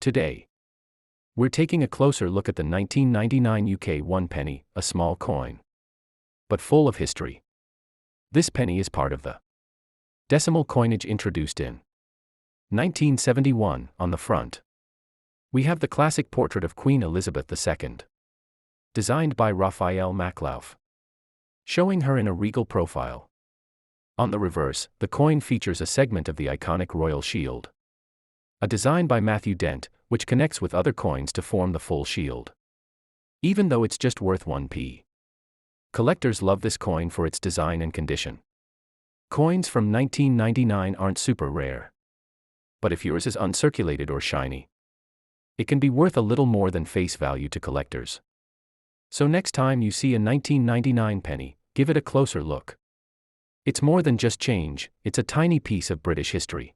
Today, we're taking a closer look at the 1999 UK 1 penny, a small coin, but full of history. This penny is part of the decimal coinage introduced in 1971. On the front, we have the classic portrait of Queen Elizabeth II, designed by Raphael Maklauf, showing her in a regal profile. On the reverse, the coin features a segment of the iconic royal shield, a design by Matthew Dent, which connects with other coins to form the full shield. Even though it's just worth 1p, collectors love this coin for its design and condition. Coins from 1999 aren't super rare, but if yours is uncirculated or shiny, it can be worth a little more than face value to collectors. So next time you see a 1999 penny, give it a closer look. It's more than just change, it's a tiny piece of British history.